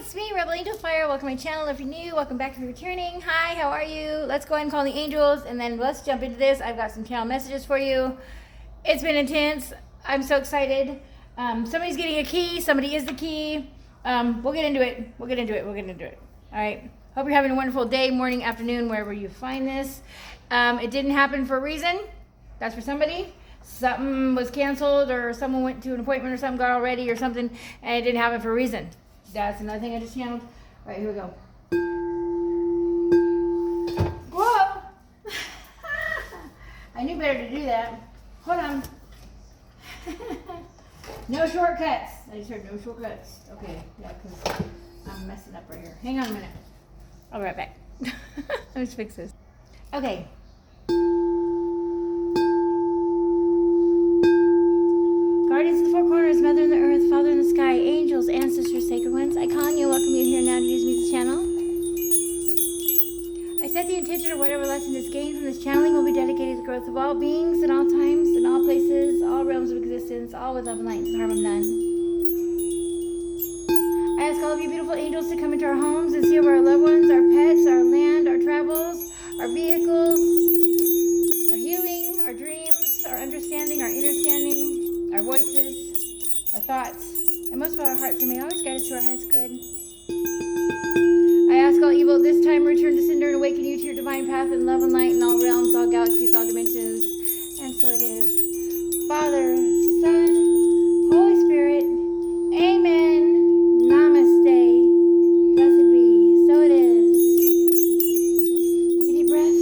it's me, Rebel Angel Fire. Welcome to my channel if you're new. Welcome back if you're returning. Hi, how are you? Let's go ahead and call the angels, and then let's jump into this. I've got some channel messages for you. It's been intense. I'm so excited. Somebody's getting a key. Somebody is the key. We'll get into it. We'll get into it. All right. Hope you're having a wonderful day, morning, afternoon, wherever you find this. It didn't happen for a reason. That's for somebody. Something was canceled, or someone went to an appointment, or something got all ready, or something, and it didn't happen for a reason. That's another thing I just channeled. All right, here we go. Whoa! I knew better to do that. Hold on. No shortcuts. I just heard no shortcuts. Okay, yeah, because I'm messing up right here. Hang on a minute. I'll be right back. Let me just fix this. Okay. Guardians of the four corners, Mother in the earth, Father in the sky, angels, ancestors, sacred ones, I call you, welcome you here now to use me as a channel. I set the intention of whatever lesson is gained from this channeling will be dedicated to the growth of all beings in all times, in all places, all realms of existence, all with love and light and harm of none. I ask all of you beautiful angels to come into our homes and see over our loved ones, our pets, our land, our travels, our vehicles, our healing, our dreams, our understanding, our understanding, our voices, our thoughts, and most of all our hearts. You may always guide us to our highest good. I ask all evil at this time return to cinder and awaken you to your divine path in love and light in all realms, all galaxies, all dimensions. And so it is. Father, Son, Holy Spirit, Amen. Namaste. Blessed be. So it is. Take a deep breath.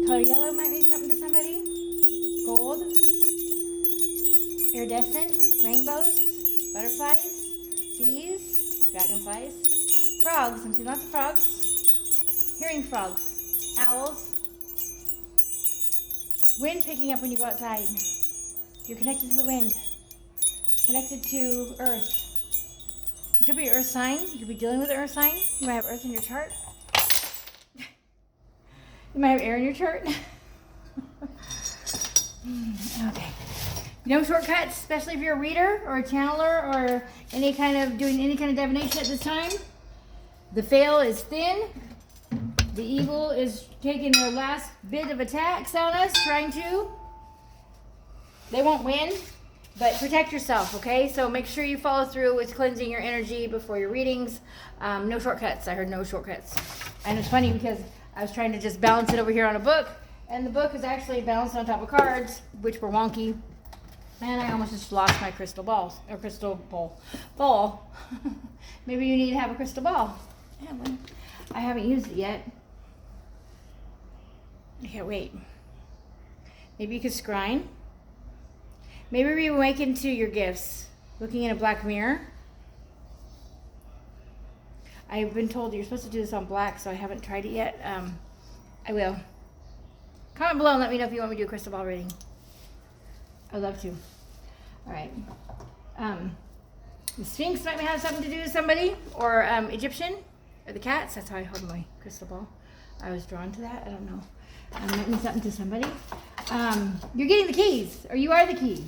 Color yellow might mean something to somebody. Gold. Iridescent. Rainbows. Butterflies. Bees. Dragonflies. Frogs. I'm seeing lots of frogs. Hearing frogs. Owls. Wind picking up when you go outside. You're connected to the wind. Connected to earth. You could be an earth sign. You could be dealing with an earth sign. You might have earth in your chart. You might have air in your chart. Okay. No shortcuts, especially if you're a reader or a channeler or any kind of doing any kind of divination at this time. The veil is thin. The evil is taking their last bit of attacks on us, trying to. They won't win, but protect yourself, okay? So make sure you follow through with cleansing your energy before your readings. No shortcuts. I heard no shortcuts. And it's funny because I was trying to just balance it over here on a book, and the book is actually balanced on top of cards, which were wonky. And I almost just lost my crystal balls, or crystal ball. Maybe you need to have a crystal ball. Yeah, well, I haven't used it yet. I can't wait. Maybe you could scrying. Maybe reawaken to your gifts. Looking in a black mirror. I've been told you're supposed to do this on black, so I haven't tried it yet. I will. Comment below and let me know if you want me to do a crystal ball reading. I'd love to. All right. The Sphinx might have something to do with somebody, or Egyptian, or the cats. That's how I hold my crystal ball. I was drawn to that. I don't know. Might mean something to somebody. You're getting the keys, or you are the key.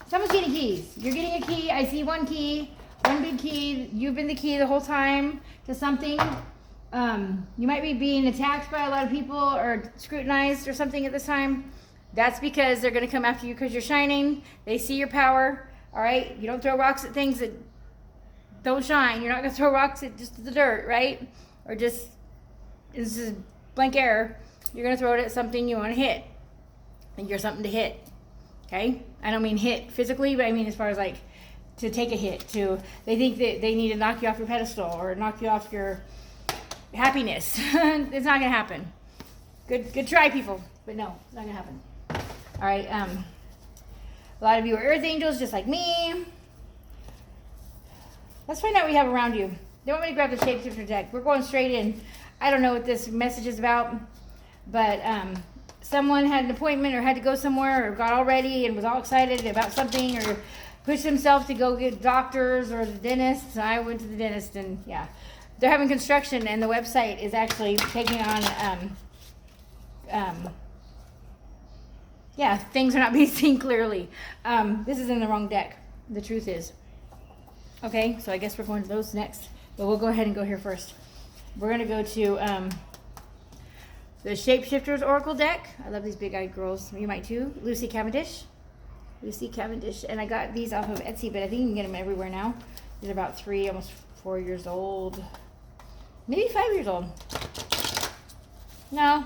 Someone's getting keys. You're getting a key. I see one key, one big key. You've been the key the whole time to something. You might be being attacked by a lot of people or scrutinized or something at this time. That's because they're going to come after you because you're shining. They see your power. All right. You don't throw rocks at things that don't shine. You're not going to throw rocks at just the dirt, right? Or just this is blank air. You're going to throw it at something you want to hit. And you're something to hit. Okay? I don't mean hit physically, but I mean as far as like to take a hit. They think that they need to knock you off your pedestal or knock you off your happiness. It's not going to happen. Good try, people. But no, it's not going to happen. All right. A lot of you are earth angels just like me. Let's find out what you have around you. They want me to grab the shapeshifter deck. We're going straight in. I don't know what this message is about, but someone had an appointment or had to go somewhere or got all ready and was all excited about something or pushed himself to go get doctors or the dentist. So I went to the dentist, and yeah, they're having construction, and the website is actually taking on yeah, things are not being seen clearly. This is in the wrong deck. the truth is. Okay, so I guess we're going to those next. But we'll go ahead and go here first. We're going to go to the Shapeshifters Oracle deck. I love these big-eyed girls. You might too. Lucy Cavendish. Lucy Cavendish. And I got these off of Etsy, but I think you can get them everywhere now. These are about 3, almost 4 years old. Maybe 5 years old. No.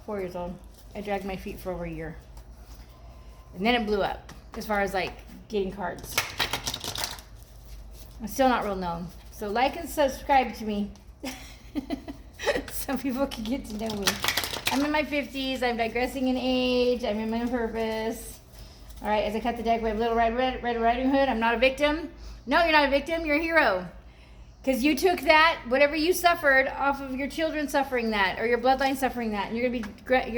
4 years old. I dragged my feet for over a year. And then it blew up as far as like getting cards. I'm still not real known. So like and subscribe to me. So people can get to know me. I'm in my 50s. I'm digressing in age. I'm in my purpose. All right, as I cut the deck, we have Little Red Riding Hood. I'm not a victim. No, you're not a victim. You're a hero. Because you took that, whatever you suffered, off of your children suffering that, or your bloodline suffering that, and you're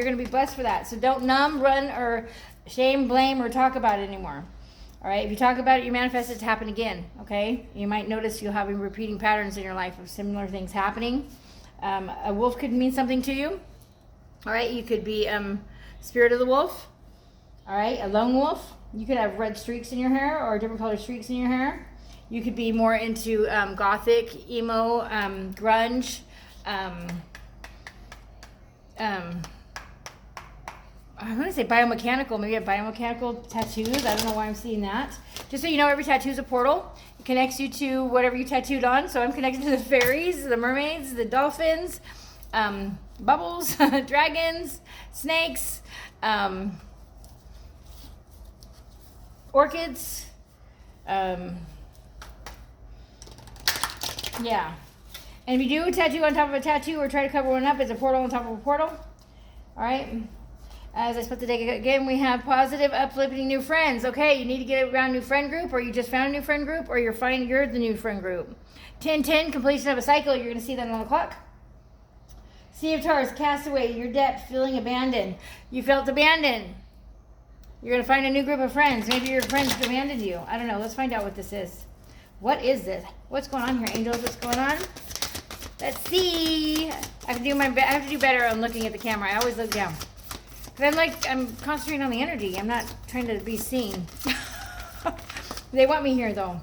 gonna be blessed for that. So don't numb, run, or shame, blame, or talk about it anymore. All right, if you talk about it, you manifest it to happen again. Okay, you might notice you'll have repeating patterns in your life of similar things happening. A wolf could mean something to you. All right, you could be spirit of the wolf. All right, a lone wolf. You could have red streaks in your hair or different colored streaks in your hair. You could be more into gothic, emo, grunge. I'm going to say biomechanical. Maybe a biomechanical tattoos. I don't know why I'm seeing that. Just so you know, every tattoo is a portal. It connects you to whatever you tattooed on. So I'm connected to the fairies, the mermaids, the dolphins, bubbles, dragons, snakes, orchids. Yeah. And if you do a tattoo on top of a tattoo or try to cover one up, it's a portal on top of a portal. All right. As I split the deck again, we have positive, uplifting new friends. Okay, you need to get around a new friend group, or you just found a new friend group, or you're the new friend group. 10-10, completion of a cycle. You're going to see that on the clock. Sea of Taurus, castaway, your depth, feeling abandoned. You felt abandoned. You're going to find a new group of friends. Maybe your friends abandoned you. I don't know. Let's find out what this is. What is this? What's going on here, angels? What's going on? Let's see. I have to do better on looking at the camera. I always look down. But I'm concentrating on the energy. I'm not trying to be seen. They want me here, though.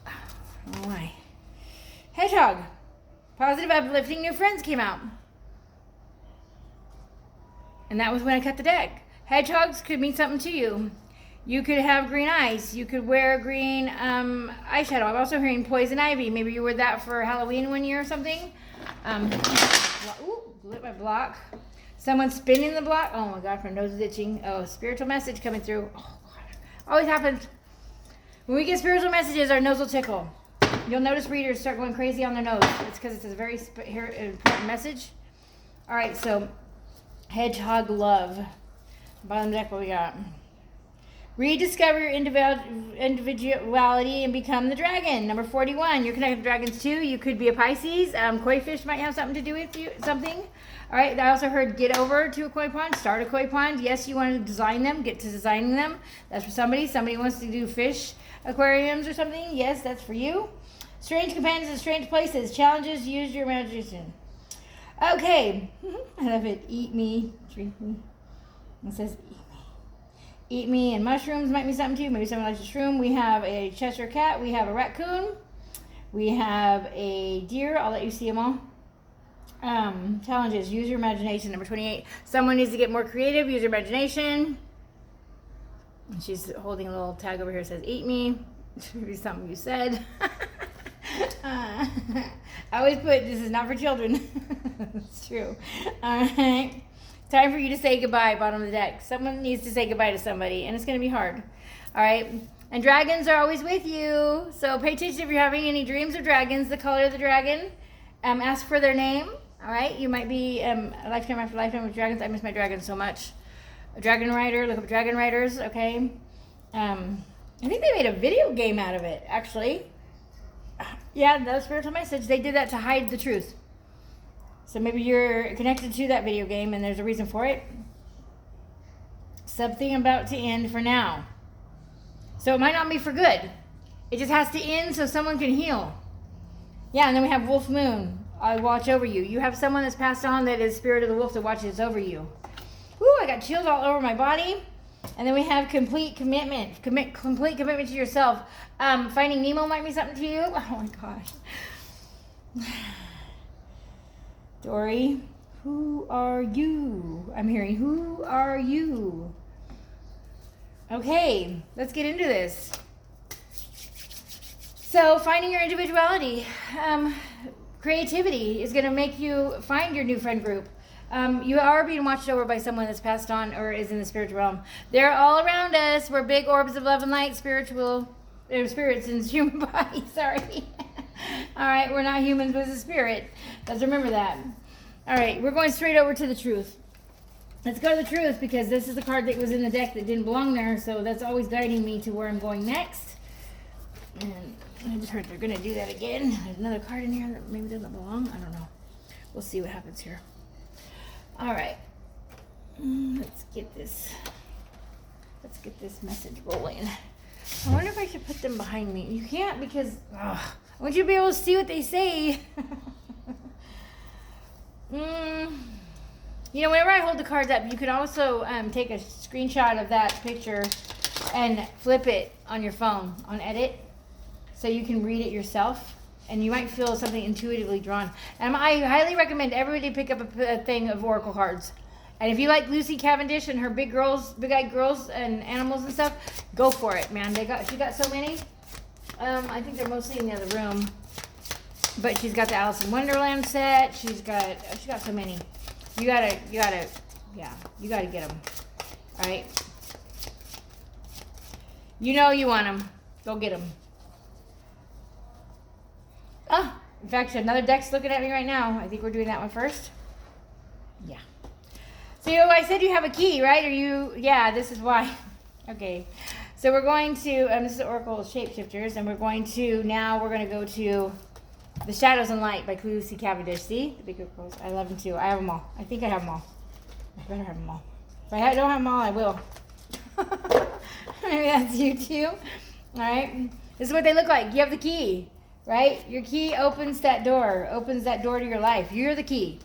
I don't know why. Hedgehog. Positive, uplifting new friends came out. And that was when I cut the deck. Hedgehogs could mean something to you. You could have green eyes. You could wear green eyeshadow. I'm also hearing poison ivy. Maybe you wore that for Halloween one year or something. Ooh, lit my block. Someone spinning the block. Oh my God, my nose is itching. Oh, spiritual message coming through. Oh God, always happens. When we get spiritual messages, our nose will tickle. You'll notice readers start going crazy on their nose. It's because it's a very important message. All right, so hedgehog love. Bottom of the deck, what we got? Rediscover your individuality and become the dragon. Number 41. You're connected to dragons too. You could be a Pisces. Koi fish might have something to do with you. Something. All right. I also heard get over to a koi pond. Start a koi pond. Yes, you want to design them. Get to designing them. That's for somebody. Somebody wants to do fish aquariums or something. Yes, that's for you. Strange companions in strange places. Challenges. Use your imagination. Okay. I love it. Eat me. Drink me. It says eat me, and mushrooms might be something to you. Maybe someone likes a shroom. We have a Cheshire cat. We have a raccoon. We have a deer. I'll let you see them all. Challenges. Use your imagination. Number 28. Someone needs to get more creative. Use your imagination. And she's holding a little tag over here that says eat me. Maybe something you said. I always put this is not for children. It's true. All right. Time for you to say goodbye, bottom of the deck. Someone needs to say goodbye to somebody, and it's going to be hard. All right? And dragons are always with you. So pay attention if you're having any dreams of dragons, the color of the dragon. Ask for their name. All right? You might be a lifetime after lifetime with dragons. I miss my dragons so much. A dragon rider. Look up dragon riders, okay? I think they made a video game out of it, actually. Yeah, that was spiritual message. They did that to hide the truth. So maybe you're connected to that video game and there's a reason for it. Something about to end for now. So it might not be for good. It just has to end so someone can heal. Yeah, and then we have Wolf Moon. I watch over you. You have someone that's passed on that is Spirit of the Wolf that watches over you. Ooh, I got chills all over my body. And then we have complete commitment. Complete commitment to yourself. Finding Nemo might be something to you. Oh my gosh. Dory, who are you? I'm hearing, who are you? Okay, let's get into this. So finding your individuality. Creativity is going to make you find your new friend group. You are being watched over by someone that's passed on or is in the spiritual realm. They're all around us. We're big orbs of love and light, spirits in human bodies. Sorry. All right, we're not humans, but it's a spirit. Let's remember that. All right, we're going straight over to the truth. Let's go to the truth because this is the card that was in the deck that didn't belong there. So that's always guiding me to where I'm going next. And I just heard they're going to do that again. There's another card in here that maybe doesn't belong. I don't know. We'll see what happens here. All right. Let's get this message rolling. I wonder if I should put them behind me. You can't because I want you to be able to see what they say. You know, whenever I hold the cards up, you can also take a screenshot of that picture and flip it on your phone on edit so you can read it yourself and you might feel something intuitively drawn. And I highly recommend everybody pick up a thing of oracle cards. And if you like Lucy Cavendish and her big-eyed girls and animals and stuff, go for it, man. She got so many. I think they're mostly in the other room. But she's got the Alice in Wonderland set. She's got so many. You gotta get them. All right. You know you want them. Go get them. Oh, in fact, another deck's looking at me right now. I think we're doing that one first. Yeah. So I said you have a key, right? Yeah, this is why. Okay. So we're going to, this is Oracle Shapeshifters, and we're going to go to The Shadows and Light by Lucy Cavendish. See? The big girls. I love them too. I have them all. I think I have them all. I better have them all. If I don't have them all, I will. Maybe that's you too. All right. This is what they look like. You have the key, right? Your key opens that door to your life. You're the key.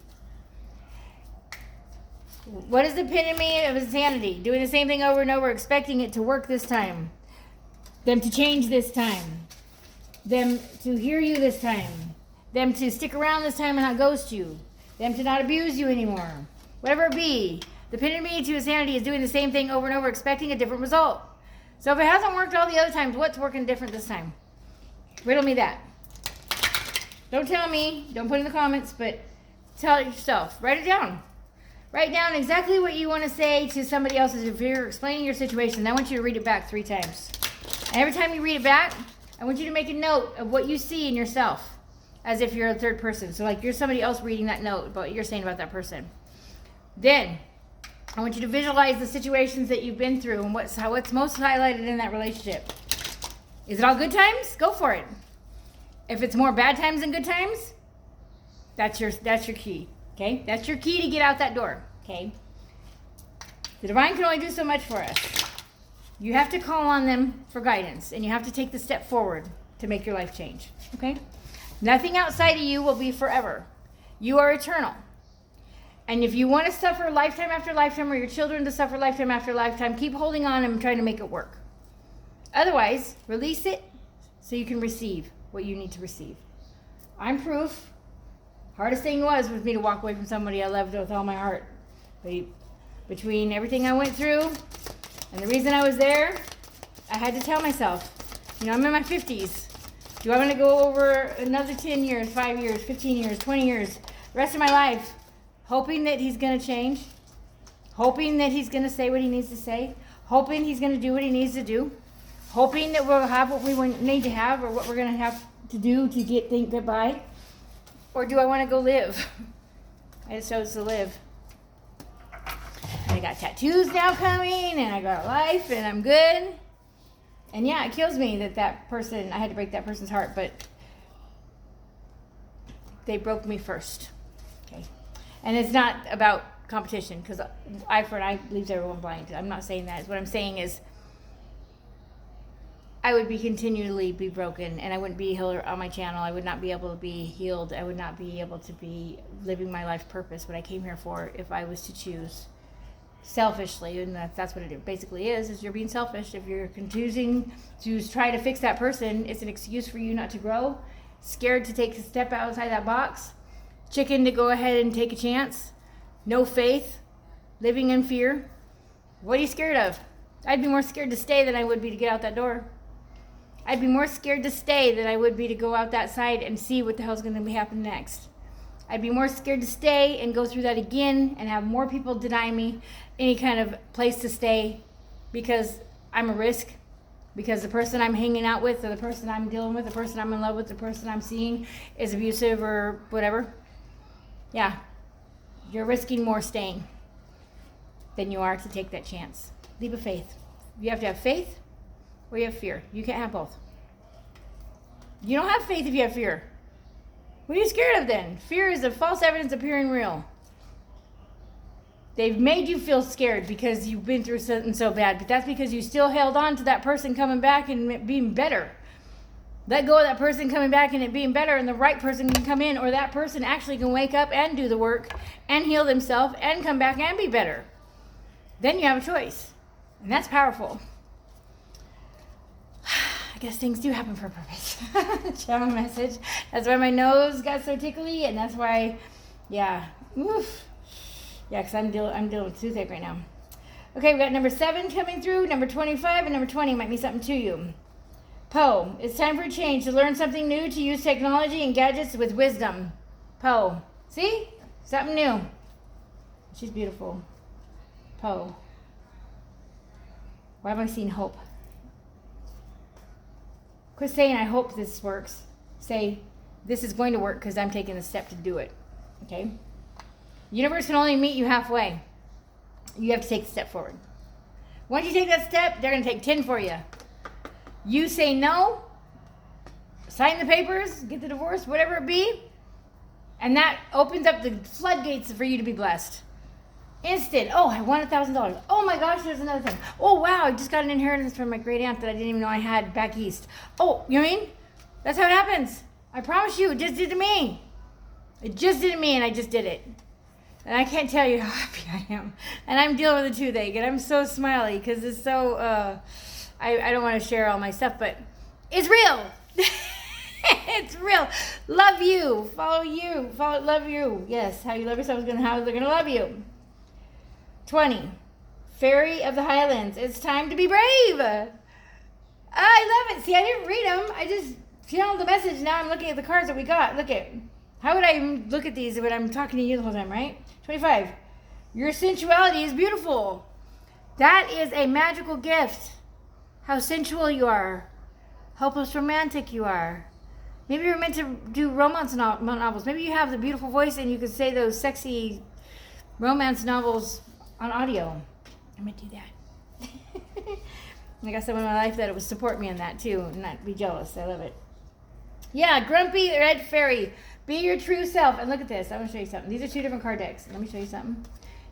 What is the epitome of insanity? Doing the same thing over and over, expecting it to work this time. Them to change this time. Them to hear you this time. Them to stick around this time and not ghost you. Them to not abuse you anymore. Whatever it be. The epitome to insanity is doing the same thing over and over, expecting a different result. So if it hasn't worked all the other times, what's working different this time? Riddle me that. Don't tell me. Don't put in the comments, but tell it yourself. Write it down. Write down exactly what you want to say to somebody else if you're explaining your situation. I want you to read it back 3 times. And every time you read it back, I want you to make a note of what you see in yourself as if you're a third person. So like you're somebody else reading that note about what you're saying about that person. Then I want you to visualize the situations that you've been through and what's most highlighted in that relationship. Is it all good times? Go for it. If it's more bad times than good times, that's your key. Okay? That's your key to get out that door. Okay? The divine can only do so much for us. You have to call on them for guidance, and you have to take the step forward to make your life change. Okay? Nothing outside of you will be forever. You are eternal. And if you want to suffer lifetime after lifetime, or your children to suffer lifetime after lifetime, keep holding on and trying to make it work. Otherwise, release it so you can receive what you need to receive. I'm proof. Hardest thing was me to walk away from somebody I loved with all my heart. But between everything I went through and the reason I was there, I had to tell myself, I'm in my 50s. Do I want to go over another 10 years, 5 years, 15 years, 20 years, the rest of my life, hoping that he's going to change, hoping that he's going to say what he needs to say, hoping he's going to do what he needs to do, hoping that we'll have what we need to have or what we're going to have to do to get by? Or do I want to go live? I just chose to live. I got tattoos now coming, and I got a life, and I'm good. And yeah, it kills me that person, I had to break that person's heart, but they broke me first. Okay. And it's not about competition, because eye for an eye leaves everyone blind. I'm not saying that. What I'm saying is I would continually be broken, and I wouldn't be healed on my channel. I would not be able to be healed. I would not be able to be living my life purpose, what I came here for, if I was to choose selfishly, and that's what it basically is you're being selfish. If you're choosing to try to fix that person, it's an excuse for you not to grow, scared to take a step outside that box, chicken to go ahead and take a chance, no faith, living in fear. What are you scared of? I'd be more scared to stay than I would be to get out that door. I'd be more scared to stay than I would be to go out that side and see what the hell's going to be happening next. I'd be more scared to stay and go through that again and have more people deny me any kind of place to stay because I'm a risk, because the person I'm hanging out with or the person I'm dealing with, the person I'm in love with, the person I'm seeing is abusive or whatever. Yeah, you're risking more staying than you are to take that chance. Leap of faith. You have to have faith or you have fear. You can't have both. You don't have faith if you have fear. What are you scared of then? Fear is a false evidence appearing real. They've made you feel scared because you've been through something so bad, but that's because you still held on to that person coming back and it being better. Let go of that person coming back and it being better, and the right person can come in, or that person actually can wake up and do the work and heal themselves and come back and be better. Then you have a choice, and that's powerful. I guess things do happen for a purpose. Channel message. That's why my nose got so tickly, and that's why, yeah. Oof. Yeah, because I'm dealing with toothache right now. Okay, we got number 7 coming through, number 25, and number 20 might mean something to you. Poe, it's time for a change, to learn something new, to use technology and gadgets with wisdom. Poe, see? Something new. She's beautiful. Poe. Why am I seeing hope? Quit saying, I hope this works. Say, this is going to work because I'm taking a step to do it. Okay? Universe can only meet you halfway. You have to take a step forward. Once you take that step, they're going to take 10 for you. You say no, sign the papers, get the divorce, whatever it be, and that opens up the floodgates for you to be blessed. Instant. Oh, I won $1,000. Oh my gosh, there's another thing. Oh wow, I just got an inheritance from my great aunt that I didn't even know I had back east. Oh, you know what I mean? That's how it happens. I promise you, it just did to me. It just did to me, and I just did it. And I can't tell you how happy I am. And I'm dealing with a toothache, and I'm so smiley because it's so, I don't want to share all my stuff, but it's real. It's real. Love you. Follow you. Love you. Yes, how you love yourself is how they're going to love you. 20. Fairy of the Highlands. It's time to be brave. I love it. See, I didn't read them. I just channeled the message. Now I'm looking at the cards that we got. Look at. How would I look at these when I'm talking to you the whole time, right? 25. Your sensuality is beautiful. That is a magical gift. How sensual you are. Hopeless romantic you are. Maybe you're meant to do romance novels. Maybe you have the beautiful voice and you could say those sexy romance novels on audio. I'm going to do that. I got someone in my life that would support me in that too and not be jealous. I love it. Yeah, Grumpy Red Fairy. Be your true self. And look at this. I want to show you something. These are 2 different card decks. Let me show you something.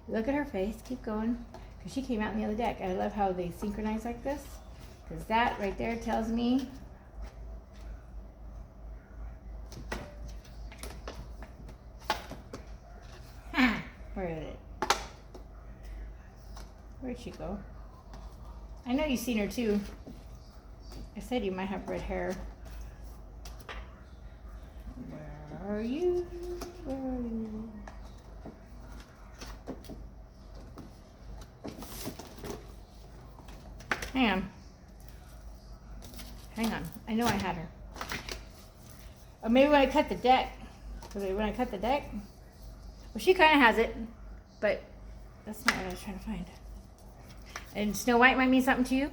Look at her face. Keep going. Because she came out in the other deck. I love how they synchronize like this. Because that right there tells me where is it? Where'd she go? I know you've seen her too. I said you might have red hair. Where are you? Where are you? Hang on. Hang on. I know I had her. Or maybe when I cut the deck. When I cut the deck? Well, she kind of has it. But that's not what I was trying to find. And Snow White might mean something to you.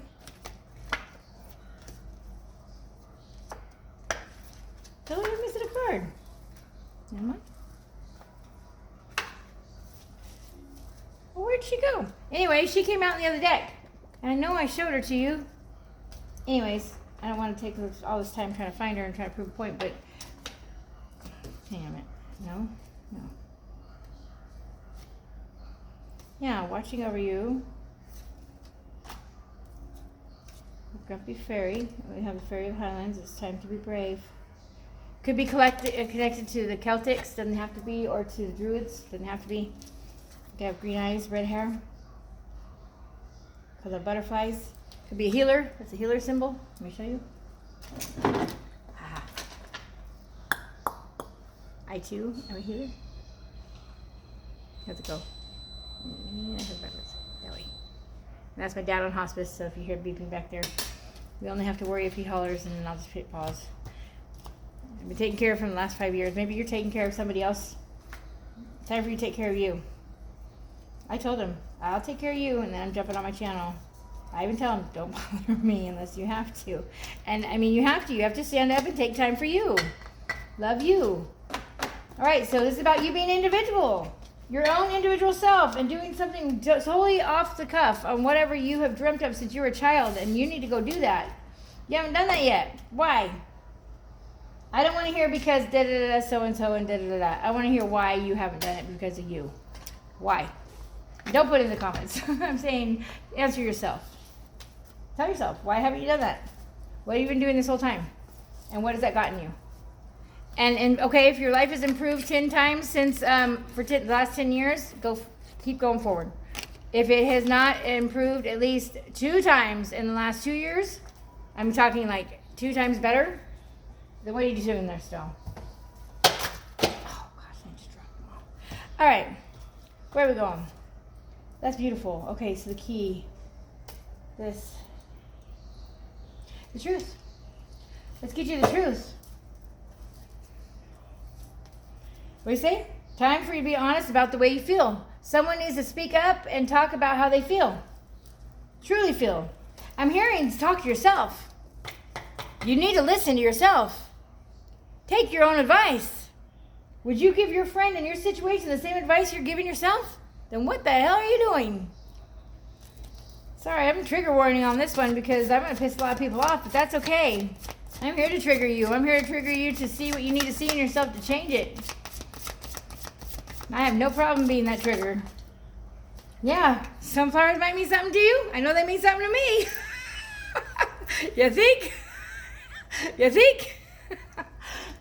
Tell her you're missing a card. Never mind. Well, where'd she go? Anyway, she came out in the other deck. And I know I showed her to you. Anyways, I don't want to take all this time trying to find her and trying to prove a point, but hang on a minute. No? No. Yeah, watching over you. Grumpy Fairy. We have the Fairy of the Highlands. It's time to be brave. Could be connected to the Celtics. Doesn't have to be. Or to the Druids. Doesn't have to be. You have green eyes, red hair. because of butterflies. Could be a healer. That's a healer symbol. Let me show you. Ah. I too am a healer. How's it go? That way. And that's my dad on hospice, so if you hear beeping back there, we only have to worry if he hollers, and then I'll just hit pause. I've been taking care of him the last 5 years. Maybe you're taking care of somebody else. It's time for you to take care of you. I told him, I'll take care of you, and then I'm jumping on my channel. I even tell him, don't bother me unless you have to. And I mean, you have to. You have to stand up and take time for you. Love you. All right, so this is about you being an individual. Your own individual self, and doing something totally off the cuff on whatever you have dreamt of since you were a child, and you need to go do that. You haven't done that yet. Why? I don't want to hear because da-da-da-da, so-and-so, and da-da-da-da. I want to hear why you haven't done it because of you. Why? Don't put it in the comments. I'm saying answer yourself. Tell yourself, why haven't you done that? What have you been doing this whole time? And what has that gotten you? And okay, if your life has improved 10 times since the last 10 years, keep going forward. If it has not improved at least 2 times in the last 2 years, I'm talking like 2 times better, then what are you doing there still? Oh gosh, I just dropped them all. All right, where are we going? That's beautiful. Okay, so the key, the truth. Let's get you the truth. What do you say? Time for you to be honest about the way you feel. Someone needs to speak up and talk about how they feel. Truly feel. I'm hearing talk to yourself. You need to listen to yourself. Take your own advice. Would you give your friend in your situation the same advice you're giving yourself? Then what the hell are you doing? Sorry, I'm trigger warning on this one because I'm going to piss a lot of people off, but that's okay. I'm here to trigger you. I'm here to trigger you to see what you need to see in yourself to change it. I have no problem being that trigger. Yeah, sunflowers might mean something to you. I know they mean something to me. You think? You think?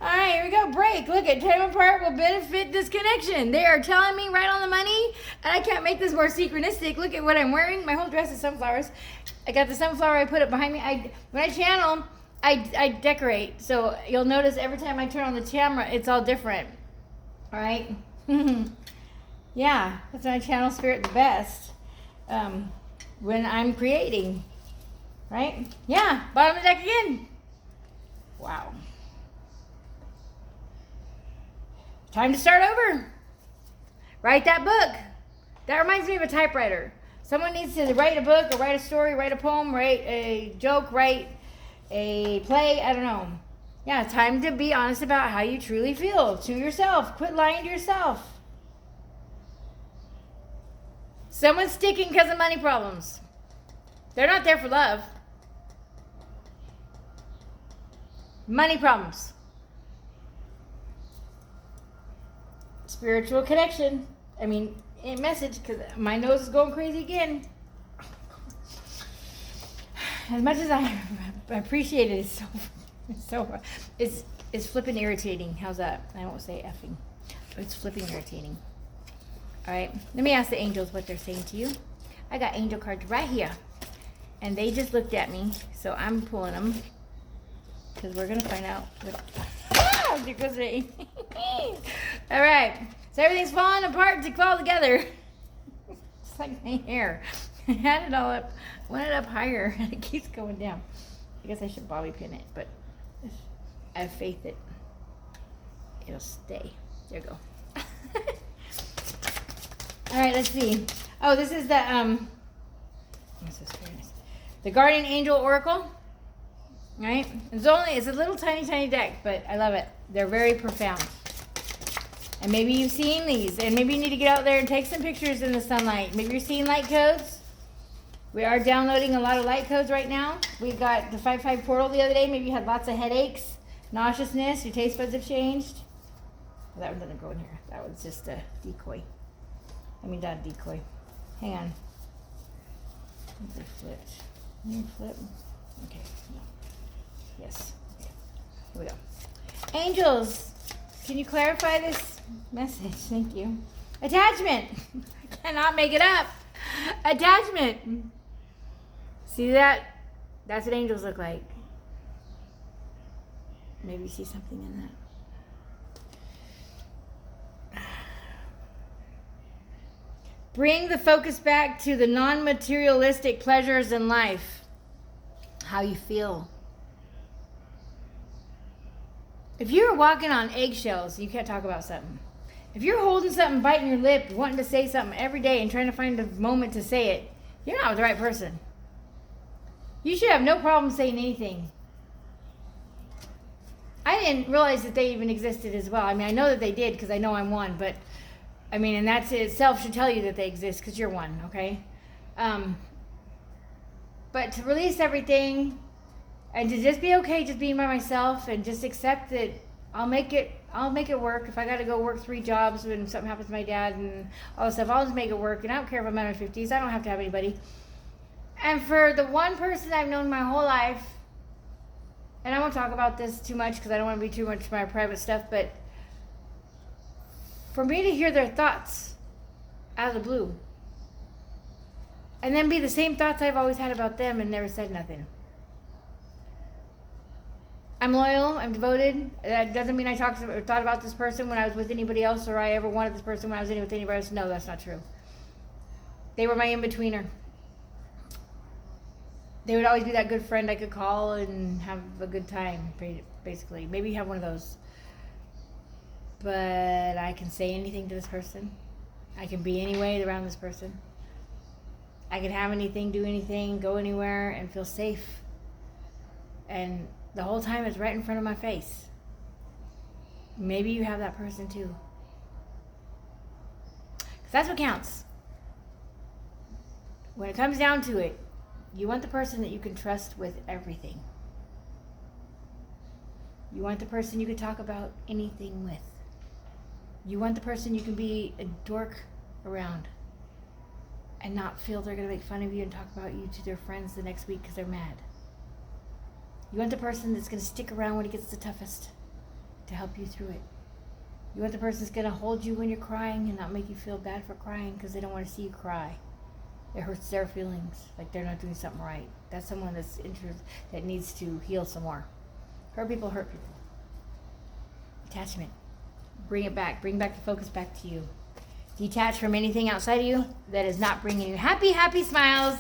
All right, here we go. Break. Look at time apart will benefit this connection. They are telling me right on the money, and I can't make this more synchronistic. Look at what I'm wearing. My whole dress is sunflowers. I got the sunflower. I put it behind me. When I channel, I decorate. So you'll notice every time I turn on the camera, it's all different. All right. Yeah, that's when I channel spirit the best. When I'm creating, right? Yeah, bottom of the deck again. Wow. Time to start over. Write that book. That reminds me of a typewriter. Someone needs to write a book or write a story, write a poem, write a joke, write a play, I don't know. Yeah, time to be honest about how you truly feel to yourself. Quit lying to yourself. Someone's sticking because of money problems. They're not there for love. Money problems. Spiritual connection. I mean, a message, because my nose is going crazy again. As much as I appreciate it, it's flipping irritating. How's that? I won't say effing. It's flipping irritating. All right, let me ask the angels what they're saying to you. I got angel cards right here, and they just looked at me, so I'm pulling them because we're gonna find out what they're gonna say. All right, so everything's falling apart to fall together. It's like my hair. I had it all up, went it up higher, and it keeps going down. I guess I should bobby pin it, but I have faith that it'll stay. There you go. All right, let's see. Oh, this is the this is very nice. The Guardian Angel Oracle. All right, it's a little tiny deck, but I love it. They're very profound. And maybe you've seen these, and maybe you need to get out there and take some pictures in the sunlight. Maybe you're seeing light codes. We are downloading a lot of light codes right now. We got the 5-5 portal the other day. Maybe you had lots of headaches, nauseousness, your taste buds have changed. Well, that one doesn't go in here. That one's just a decoy. I mean, not a decoy. Hang on. They're flipped. Can you flip? Okay. No. Yes. Okay. Here we go. Angels, can you clarify this message? Thank you. Attachment. I cannot make it up. Attachment. See that? That's what angels look like. Maybe you see something in that. Bring the focus back to the non-materialistic pleasures in life. How you feel. If you're walking on eggshells, you can't talk about something. If you're holding something, biting your lip, wanting to say something every day and trying to find a moment to say it, you're not with the right person. You should have no problem saying anything. I didn't realize that they even existed as well. I mean, I know that they did because I know I'm one, but I mean, and that itself should tell you that they exist because you're one, okay? But to release everything and to just be okay just being by myself and just accept that I'll make it work. If I got to go work 3 jobs when something happens to my dad and all this stuff, I'll just make it work. And I don't care if I'm in my 50s. I don't have to have anybody. And for the one person I've known my whole life, and I won't talk about this too much because I don't want to be too much my private stuff, but for me to hear their thoughts out of the blue and then be the same thoughts I've always had about them and never said nothing. I'm loyal, I'm devoted. That doesn't mean I thought about this person when I was with anybody else or I ever wanted this person when I was with anybody else. No, that's not true. They were my in-betweener. They would always be that good friend I could call and have a good time, basically. Maybe have one of those. But I can say anything to this person. I can be any way around this person. I can have anything, do anything, go anywhere, and feel safe. And the whole time it's right in front of my face. Maybe you have that person too. Because that's what counts. When it comes down to it, you want the person that you can trust with everything. You want the person you can talk about anything with. You want the person you can be a dork around and not feel they're going to make fun of you and talk about you to their friends the next week because they're mad. You want the person that's going to stick around when it gets the toughest to help you through it. You want the person that's going to hold you when you're crying and not make you feel bad for crying because they don't want to see you cry. It hurts their feelings, like they're not doing something right. That's someone that needs to heal some more. Hurt people hurt people. Attachment. Bring it back. Bring back the focus back to you. Detach from anything outside of you that is not bringing you happy smiles.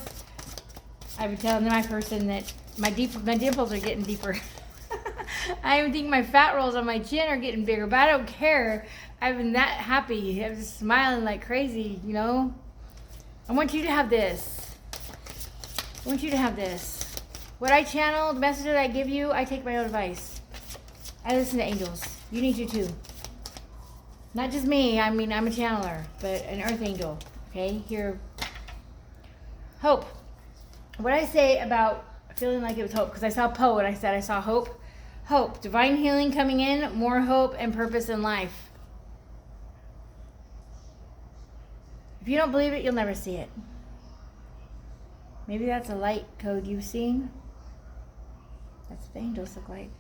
I've been telling my person that my dimples are getting deeper. I even think my fat rolls on my chin are getting bigger, but I don't care. I've been that happy. I'm just smiling like crazy, you know. I want you to have this. I want you to have this. What I channel, the message that I give you, I take my own advice. I listen to angels. You need to too. Not just me. I mean, I'm a channeler, but an earth angel. Okay? Here. Hope. What I say about feeling like it was hope, because I saw Poe and I said I saw hope. Hope. Divine healing coming in. More hope and purpose in life. If you don't believe it, you'll never see it. Maybe that's a light code you've seen. That's what the angels look like.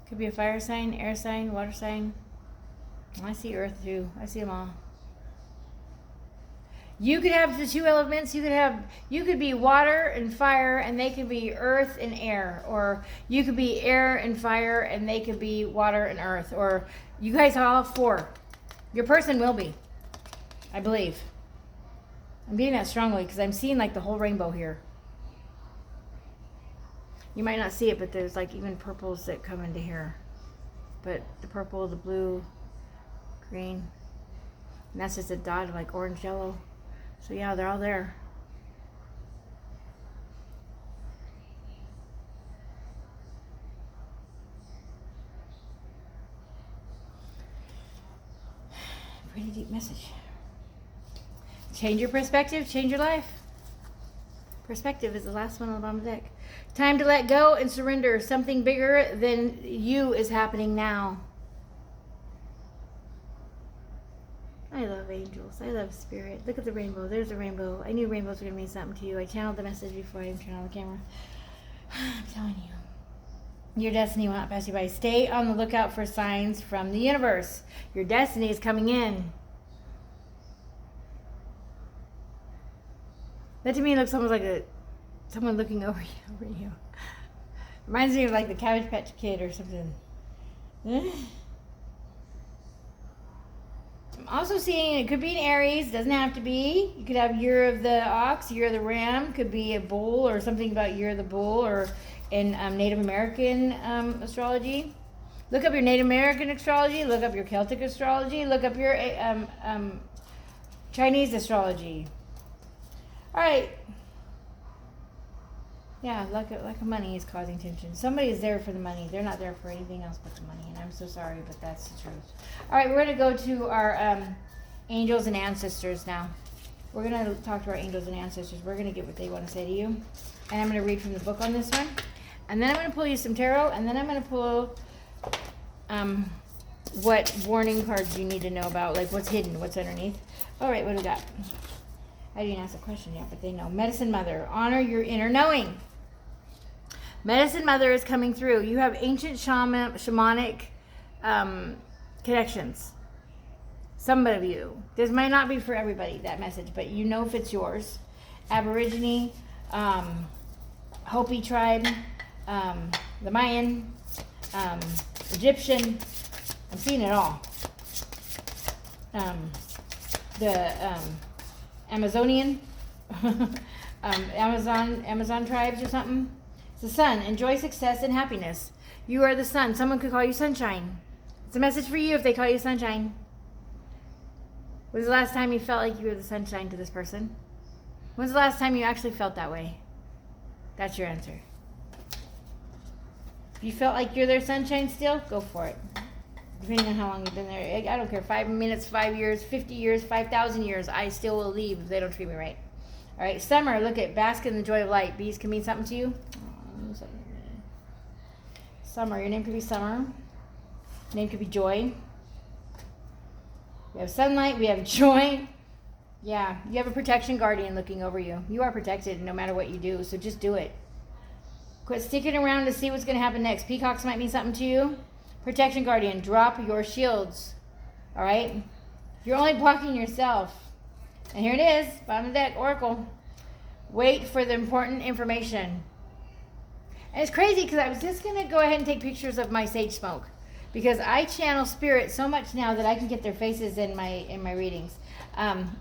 Could be a fire sign, air sign, water sign. I see earth too. I see them all. You could have the 2 elements. You could be water and fire, and they could be earth and air. Or you could be air and fire, and they could be water and earth. Or you guys are all 4. Your person will be, I believe. I'm getting that strongly because I'm seeing like the whole rainbow here. You might not see it, but there's like even purples that come into here. But the purple, the blue, green, and that's just a dot of like orange, yellow. So yeah, they're all there. Pretty deep message. Change your perspective, change your life. Perspective is the last one on the bottom of the deck. Time to let go and surrender. Something bigger than you is happening now. I love angels. I love spirit. Look at the rainbow. There's a rainbow. I knew rainbows were going to mean something to you. I channeled the message before I even turned on the camera. I'm telling you. Your destiny will not pass you by. Stay on the lookout for signs from the universe. Your destiny is coming in. That to me looks almost like someone looking over you. Reminds me of like the Cabbage Patch Kid or something. I'm also seeing it could be an Aries, doesn't have to be. You could have year of the ox, year of the ram, could be a bull or something about year of the bull, or in Native American astrology. Look up your Native American astrology, look up your Celtic astrology, look up your Chinese astrology. All right. Yeah, lack of money is causing tension. Somebody is there for the money. They're not there for anything else but the money. And I'm so sorry, but that's the truth. All right, we're going to go to our angels and ancestors now. We're going to talk to our angels and ancestors. We're going to get what they want to say to you. And I'm going to read from the book on this one. And then I'm going to pull you some tarot. And then I'm going to pull what warning cards you need to know about. Like what's hidden, what's underneath. All right, what do we got? I didn't ask a question yet, but they know. Medicine Mother, honor your inner knowing. Medicine Mother is coming through. You have ancient shamanic connections. Some of you. This might not be for everybody, that message, but you know if it's yours. Aborigine, Hopi tribe, the Mayan, Egyptian. I'm seeing it all. The Amazonian, Amazon tribes or something. It's the sun. Enjoy success and happiness. You are the sun. Someone could call you sunshine. It's a message for you if they call you sunshine. When's the last time you felt like you were the sunshine to this person? When's the last time you actually felt that way? That's your answer. If you felt like you're their sunshine still, go for it. Depending on how long you've been there. I don't care. 5 minutes, 5 years, 50 years, 5,000 years. I still will leave if they don't treat me right. All right. Summer, look at bask in the joy of light. Bees can mean something to you. Summer. Your name could be Summer. Your name could be Joy. We have sunlight. We have joy. Yeah. You have a protection guardian looking over you. You are protected no matter what you do. So just do it. Quit sticking around to see what's going to happen next. Peacocks might mean something to you. Protection guardian, drop your shields. All right? You're only blocking yourself. And here it is, bottom of the deck, Oracle. Wait for the important information. And it's crazy because I was just going to go ahead and take pictures of my sage smoke. Because I channel spirit so much now that I can get their faces in my readings.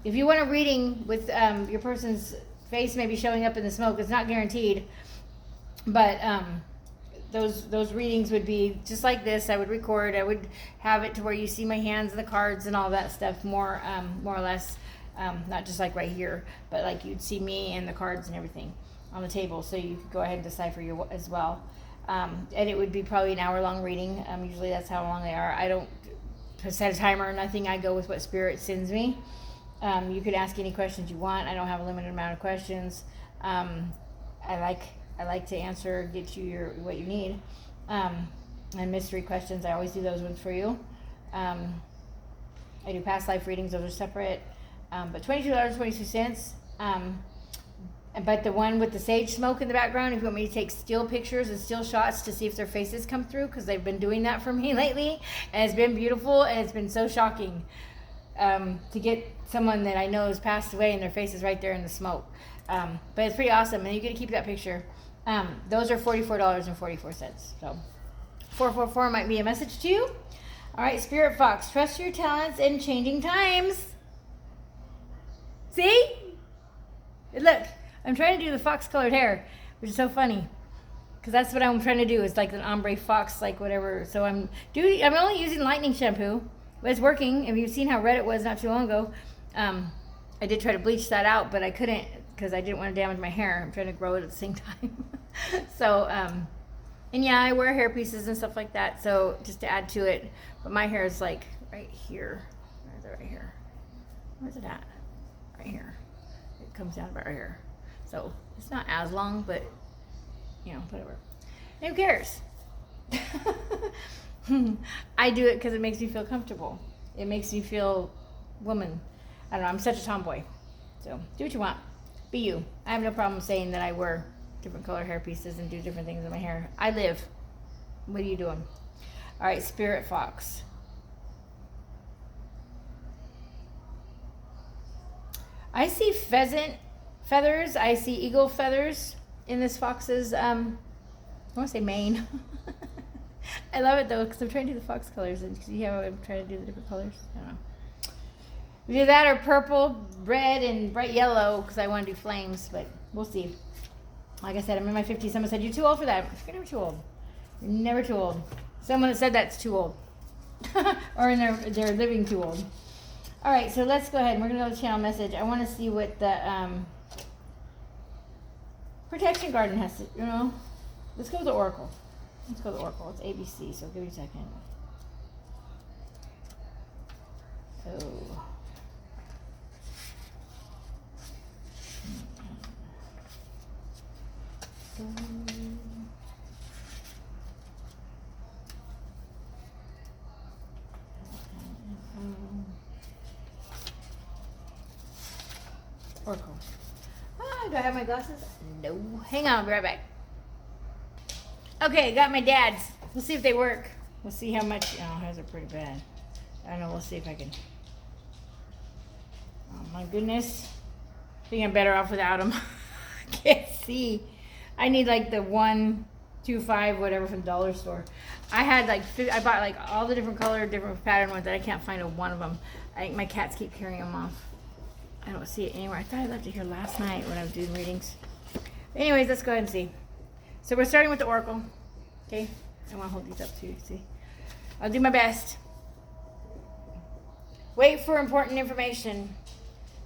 If you want a reading with your person's face maybe showing up in the smoke, it's not guaranteed. But those readings would be just like this. I would record. I would have it to where you see my hands and the cards and all that stuff more or less. Not just like right here, but like you'd see me and the cards and everything on the table. So you could go ahead and decipher your as well. And it would be probably an hour-long reading. Usually that's how long they are. I don't set a timer or nothing. I go with what Spirit sends me. You could ask any questions you want. I don't have a limited amount of questions. I like to answer, get you what you need. And mystery questions, I always do those ones for you. I do past life readings, those are separate. But $22.22. But the one with the sage smoke in the background, if you want me to take still pictures and still shots to see if their faces come through, because they've been doing that for me lately, and it's been beautiful, and it's been so shocking to get someone that I know has passed away and their face is right there in the smoke. But it's pretty awesome, and you get to keep that picture. Those are $44.44. So 444 might be a message to you. All right, Spirit Fox, trust your talents in changing times. See? Look, I'm trying to do the fox-colored hair, which is so funny, because that's what I'm trying to do. It's like an ombre fox, like whatever. So I'm only using lightning shampoo, but it's working. If you've seen how red it was not too long ago, I did try to bleach that out, but I couldn't because I didn't want to damage my hair. I'm trying to grow it at the same time. So, and yeah, I wear hair pieces and stuff like that. So just to add to it, but my hair is like right here. Where's it right here? Where's it at? Right here. It comes down about right here. So it's not as long, but you know, whatever. And who cares? I do it because it makes me feel comfortable. It makes me feel woman. I don't know. I'm such a tomboy. So do what you want. Be you. I have no problem saying that I wear different color hair pieces and do different things with my hair. I live. What are you doing? All right, Spirit Fox. I see pheasant feathers. I see eagle feathers in this fox's, I want to say mane. I love it though, because I'm trying to do the fox colors, and see how I'm trying to do the different colors? I don't know. We do that, or purple, red, and bright yellow, because I want to do flames, but we'll see. Like I said, I'm in my 50s. Someone said, you're too old for that. You're never too old. You're never too old. Someone that said that's too old. Or they're living too old. All right, so let's go ahead. We're going to go to channel message. I want to see what the protection garden has to, you know. Let's go to the oracle. Let's go to the oracle. It's ABC, so give me a second. So... Oracle. Do I have my glasses? No. Hang on, I'll be right back. Okay, got my dad's. We'll see if they work. We'll see how much. Oh, hers are pretty bad. I don't know. We'll see if I can. Oh my goodness. I think I'm better off without them. I can't see. I need like the 125 whatever from the dollar store. I had like I bought like all the different color, different pattern ones that I can't find one of them. I think my cats keep carrying them off. I don't see it anywhere. I thought I left it here last night when I was doing readings. Anyways, let's go ahead and see. So we're starting with the oracle. Okay, I want to hold these up too. See, I'll do my best. Wait for important information.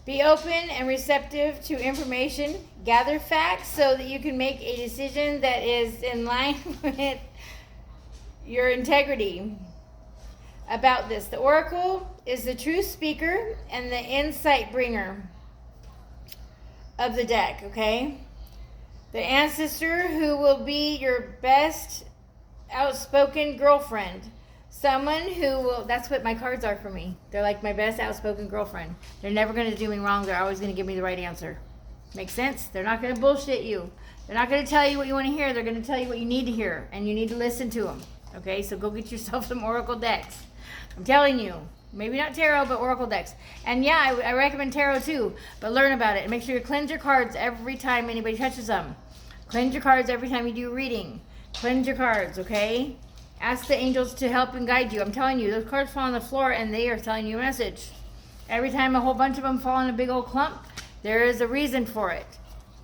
Be open and receptive to information. Gather facts so that you can make a decision that is in line with your integrity. About this, the oracle is the truth speaker and the insight bringer of the deck, okay? The ancestor who will be your best outspoken girlfriend. Someone who will, that's what my cards are for me. They're like my best outspoken girlfriend. They're never going to do me wrong. They're always going to give me the right answer. Make sense? They're not going to bullshit you. They're not going to tell you what you want to hear. They're going to tell you what you need to hear, and you need to listen to them. Okay, so go get yourself some oracle decks. I'm telling you. Maybe not tarot, but oracle decks. And yeah, I recommend tarot too, but learn about it. And make sure you cleanse your cards every time anybody touches them. Cleanse your cards every time you do a reading. Cleanse your cards, okay? Ask the angels to help and guide you. I'm telling you, those cards fall on the floor and they are telling you a message. Every time a whole bunch of them fall in a big old clump, there is a reason for it.